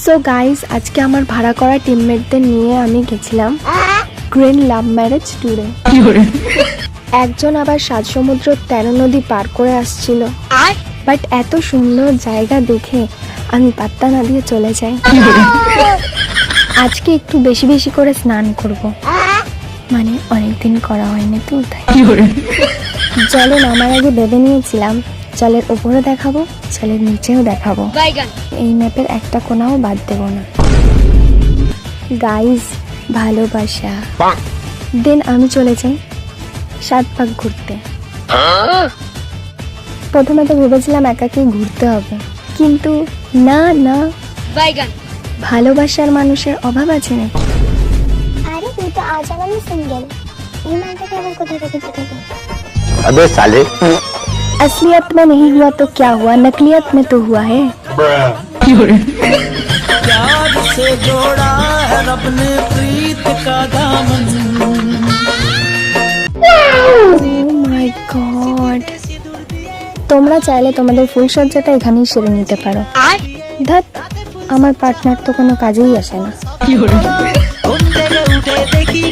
So guys, আজকে আমার ভাড়া করা টিমমেটদের নিয়ে আমি গেছিলাম গ্রিন লাভ ম্যারেজ ট্যুরে। একজন আবার 7 সমুদ্র 13 নদী পার করে আসছিল, বাট এত সুন্দর জায়গা দেখে আমি পাত্তা না দিয়ে চলে যাই। আজকে একটু বেশি বেশি করে স্নান করব, মানে অনেকদিন করা হয়নি তো তাই। জলে নামার আগে ভেবে নিয়েছিলাম জলের উপরে দেখাবো, জলের নিচেও দেখাবো, এই ম্যাপের একটা কোনাও বাদ দেব না। গাইস, ভালোবাসা। দেন আমি চলে যাই 7 পাক ঘুরতে। প্রথমে তো ভেবেছিলাম একাকেই ঘুরতে হবে, কিন্তু না না, ভালোবাসার মানুষের অভাব আছে নাকি? আরে তুই তো আজ আমি সিঙ্গেল, এই মানটাকে আবার কোথা থেকে পেতে? अबे साले असलियत में नहीं हुआ तो क्या हुआ, नकलियत में तो हुआ है। प्यार से जोड़ा है रब ने प्रीत का दामन। Oh my God! তোমরা চাইলে তোমাদের ফুলসজ্জাটা এখানেই সেরে নিতে পারো। ধ্যাৎ, আমার পার্টনার তো কোনো কাজেই আসে না। उठे देखी